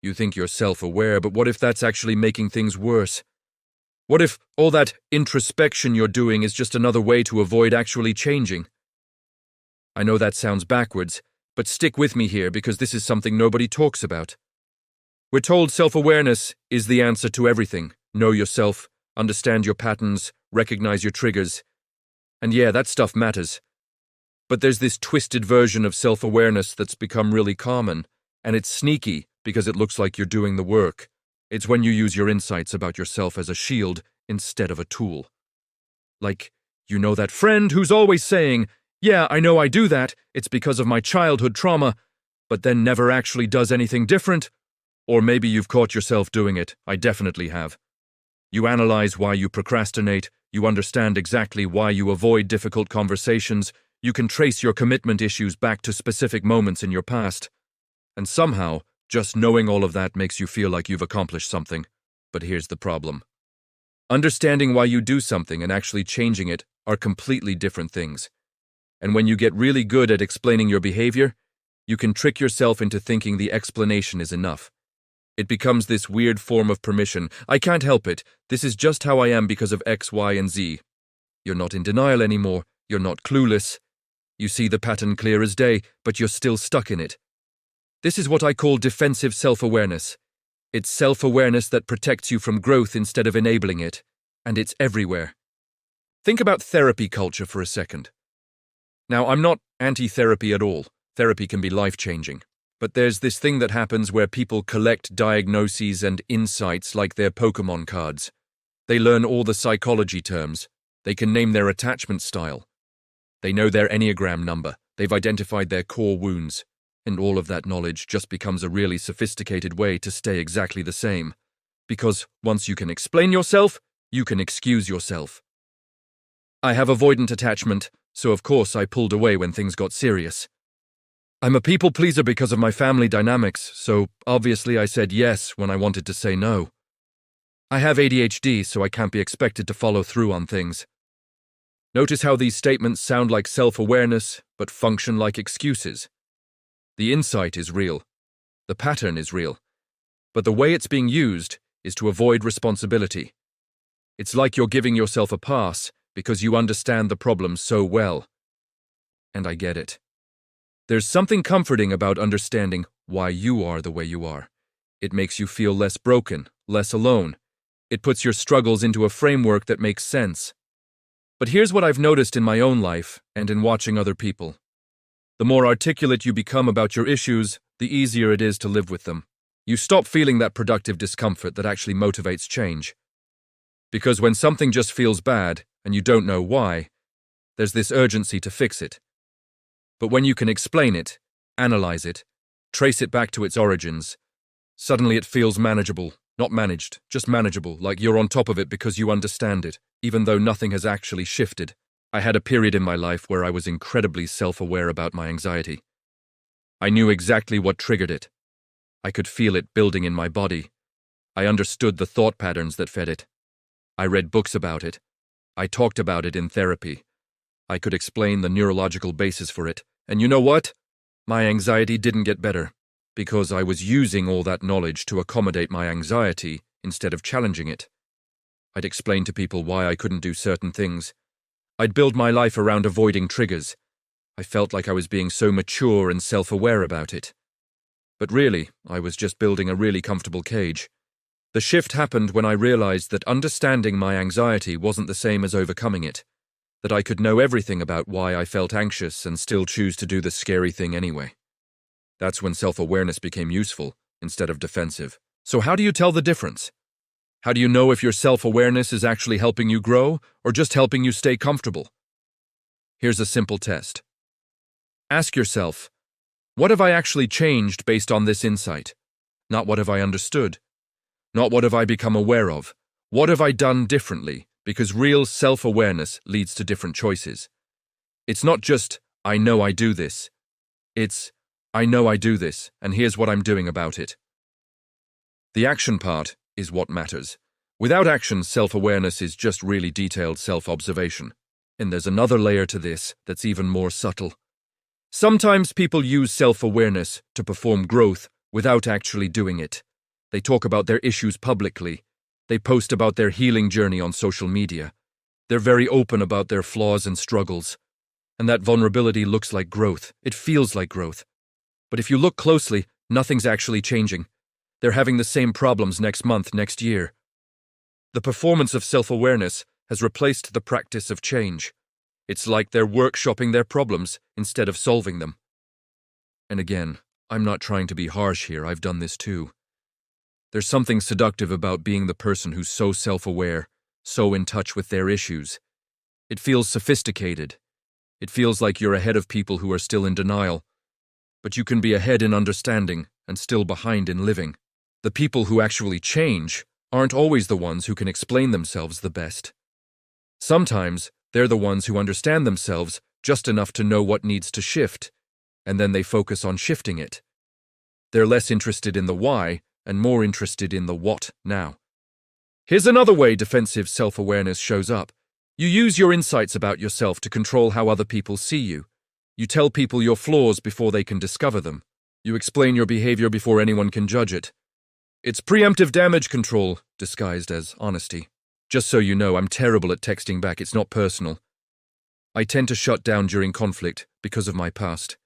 You think you're self-aware, but what if that's actually making things worse? What if all that introspection you're doing is just another way to avoid actually changing? I know that sounds backwards, but stick with me here because this is something nobody talks about. We're told self-awareness is the answer to everything. Know yourself, understand your patterns, recognize your triggers. And yeah, that stuff matters. But there's this twisted version of self-awareness that's become really common, and it's sneaky because it looks like you're doing the work. It's when you use your insights about yourself as a shield instead of a tool. Like, you know that friend who's always saying, "Yeah, I know I do that, it's because of my childhood trauma," but then never actually does anything different? Or maybe you've caught yourself doing it. I definitely have. You analyze why you procrastinate, you understand exactly why you avoid difficult conversations, you can trace your commitment issues back to specific moments in your past. And somehow, just knowing all of that makes you feel like you've accomplished something. But here's the problem. Understanding why you do something and actually changing it are completely different things. And when you get really good at explaining your behavior, you can trick yourself into thinking the explanation is enough. It becomes this weird form of permission. I can't help it. This is just how I am because of X, Y, and Z. You're not in denial anymore. You're not clueless. You see the pattern clear as day, but you're still stuck in it. This is what I call defensive self-awareness. It's self-awareness that protects you from growth instead of enabling it, and it's everywhere. Think about therapy culture for a second. Now, I'm not anti-therapy at all. Therapy can be life-changing. But there's this thing that happens where people collect diagnoses and insights like they're Pokemon cards. They learn all the psychology terms. They can name their attachment style. They know their Enneagram number. They've identified their core wounds. And all of that knowledge just becomes a really sophisticated way to stay exactly the same. Because once you can explain yourself, you can excuse yourself. I have avoidant attachment, so of course I pulled away when things got serious. I'm a people pleaser because of my family dynamics, so obviously I said yes when I wanted to say no. I have ADHD, so I can't be expected to follow through on things. Notice how these statements sound like self-awareness, but function like excuses. The insight is real. The pattern is real. But the way it's being used is to avoid responsibility. It's like you're giving yourself a pass because you understand the problem so well. And I get it. There's something comforting about understanding why you are the way you are. It makes you feel less broken, less alone. It puts your struggles into a framework that makes sense. But here's what I've noticed in my own life and in watching other people. The more articulate you become about your issues, the easier it is to live with them. You stop feeling that productive discomfort that actually motivates change. Because when something just feels bad and you don't know why, there's this urgency to fix it. But when you can explain it, analyze it, trace it back to its origins, suddenly it feels manageable, not managed, just manageable, like you're on top of it because you understand it, even though nothing has actually shifted. I had a period in my life where I was incredibly self-aware about my anxiety. I knew exactly what triggered it. I could feel it building in my body. I understood the thought patterns that fed it. I read books about it. I talked about it in therapy. I could explain the neurological basis for it. And you know what? My anxiety didn't get better, because I was using all that knowledge to accommodate my anxiety instead of challenging it. I'd explain to people why I couldn't do certain things. I'd build my life around avoiding triggers. I felt like I was being so mature and self-aware about it. But really, I was just building a really comfortable cage. The shift happened when I realized that understanding my anxiety wasn't the same as overcoming it. That I could know everything about why I felt anxious and still choose to do the scary thing anyway. That's when self-awareness became useful, instead of defensive. So how do you tell the difference? How do you know if your self-awareness is actually helping you grow, or just helping you stay comfortable? Here's a simple test. Ask yourself, what have I actually changed based on this insight? Not what have I understood. Not what have I become aware of. What have I done differently? Because real self-awareness leads to different choices. It's not just, I know I do this. It's, I know I do this, and here's what I'm doing about it. The action part is what matters. Without action, self-awareness is just really detailed self-observation. And there's another layer to this that's even more subtle. Sometimes people use self-awareness to perform growth without actually doing it. They talk about their issues publicly. They post about their healing journey on social media. They're very open about their flaws and struggles. And that vulnerability looks like growth. It feels like growth. But if you look closely, nothing's actually changing. They're having the same problems next month, next year. The performance of self-awareness has replaced the practice of change. It's like they're workshopping their problems instead of solving them. And again, I'm not trying to be harsh here, I've done this too. There's something seductive about being the person who's so self-aware, so in touch with their issues. It feels sophisticated. It feels like you're ahead of people who are still in denial. But you can be ahead in understanding and still behind in living. The people who actually change aren't always the ones who can explain themselves the best. Sometimes they're the ones who understand themselves just enough to know what needs to shift, and then they focus on shifting it. They're less interested in the why and more interested in the what now. Here's another way defensive self-awareness shows up. You use your insights about yourself to control how other people see you. You tell people your flaws before they can discover them. You explain your behavior before anyone can judge it. It's preemptive damage control, disguised as honesty. Just so you know, I'm terrible at texting back, it's not personal. I tend to shut down during conflict because of my past.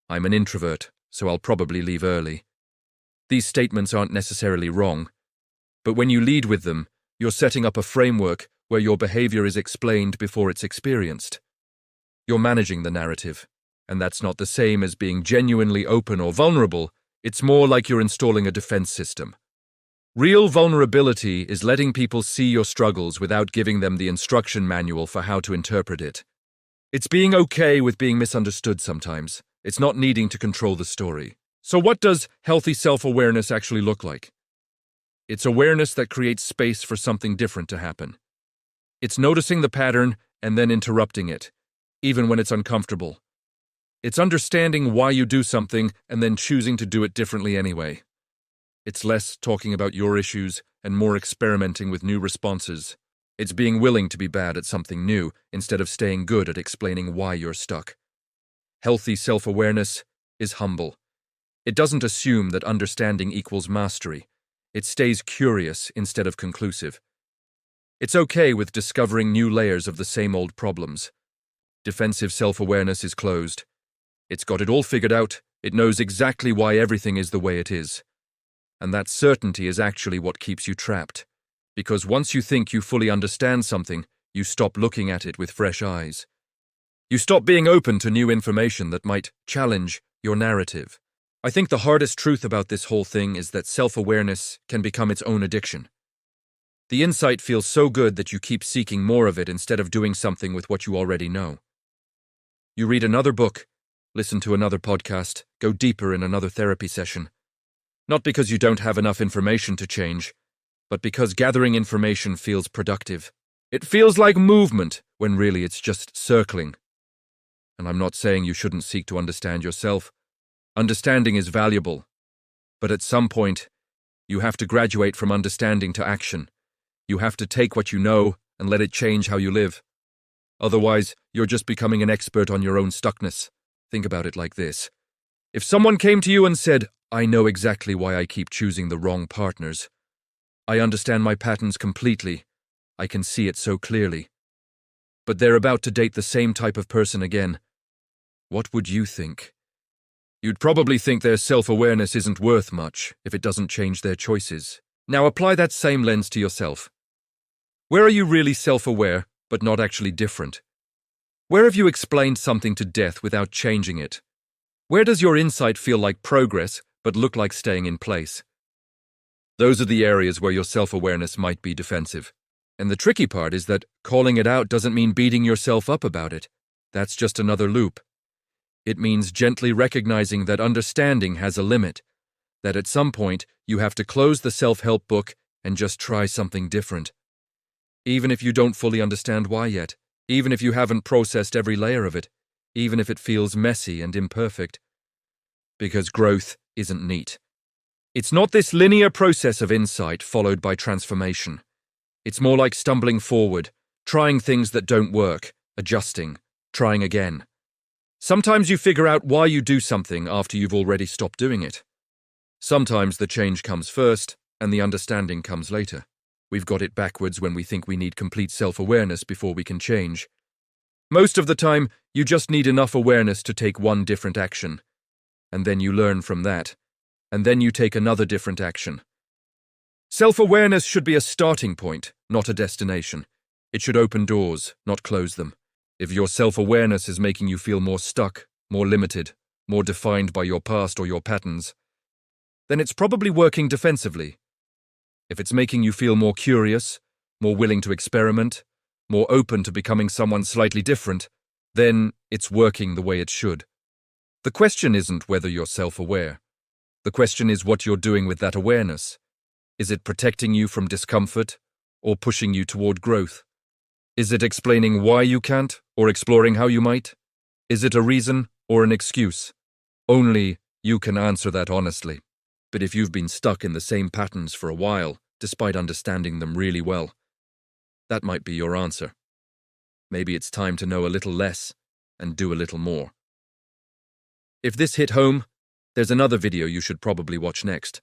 I'm an introvert, so I'll probably leave early. These statements aren't necessarily wrong, but when you lead with them, you're setting up a framework where your behavior is explained before it's experienced. You're managing the narrative, and that's not the same as being genuinely open or vulnerable. It's more like you're installing a defense system. Real vulnerability is letting people see your struggles without giving them the instruction manual for how to interpret it. It's being okay with being misunderstood sometimes. It's not needing to control the story. So what does healthy self-awareness actually look like? It's awareness that creates space for something different to happen. It's noticing the pattern and then interrupting it, even when it's uncomfortable. It's understanding why you do something and then choosing to do it differently anyway. It's less talking about your issues and more experimenting with new responses. It's being willing to be bad at something new instead of staying good at explaining why you're stuck. Healthy self-awareness is humble. It doesn't assume that understanding equals mastery. It stays curious instead of conclusive. It's okay with discovering new layers of the same old problems. Defensive self-awareness is closed. It's got it all figured out. It knows exactly why everything is the way it is. And that certainty is actually what keeps you trapped. Because once you think you fully understand something, you stop looking at it with fresh eyes. You stop being open to new information that might challenge your narrative. I think the hardest truth about this whole thing is that self-awareness can become its own addiction. The insight feels so good that you keep seeking more of it instead of doing something with what you already know. You read another book, listen to another podcast, go deeper in another therapy session. Not because you don't have enough information to change, but because gathering information feels productive. It feels like movement, when really it's just circling. And I'm not saying you shouldn't seek to understand yourself. Understanding is valuable. But at some point, you have to graduate from understanding to action. You have to take what you know and let it change how you live. Otherwise, you're just becoming an expert on your own stuckness. Think about it like this. If someone came to you and said, "I know exactly why I keep choosing the wrong partners. I understand my patterns completely. I can see it so clearly." But they're about to date the same type of person again. What would you think? You'd probably think their self-awareness isn't worth much if it doesn't change their choices. Now apply that same lens to yourself. Where are you really self-aware, but not actually different? Where have you explained something to death without changing it? Where does your insight feel like progress, but look like staying in place? Those are the areas where your self-awareness might be defensive. And the tricky part is that calling it out doesn't mean beating yourself up about it. That's just another loop. It means gently recognizing that understanding has a limit, that at some point you have to close the self-help book and just try something different. Even if you don't fully understand why yet, even if you haven't processed every layer of it, even if it feels messy and imperfect. Because growth isn't neat. It's not this linear process of insight followed by transformation. It's more like stumbling forward, trying things that don't work, adjusting, trying again. Sometimes you figure out why you do something after you've already stopped doing it. Sometimes the change comes first, and the understanding comes later. We've got it backwards when we think we need complete self-awareness before we can change. Most of the time, you just need enough awareness to take one different action, and then you learn from that, and then you take another different action. Self-awareness should be a starting point, not a destination. It should open doors, not close them. If your self-awareness is making you feel more stuck, more limited, more defined by your past or your patterns, then it's probably working defensively. If it's making you feel more curious, more willing to experiment, more open to becoming someone slightly different, then it's working the way it should. The question isn't whether you're self-aware. The question is what you're doing with that awareness. Is it protecting you from discomfort or pushing you toward growth? Is it explaining why you can't or exploring how you might? Is it a reason or an excuse? Only you can answer that honestly. But if you've been stuck in the same patterns for a while, despite understanding them really well, that might be your answer. Maybe it's time to know a little less and do a little more. If this hit home, there's another video you should probably watch next.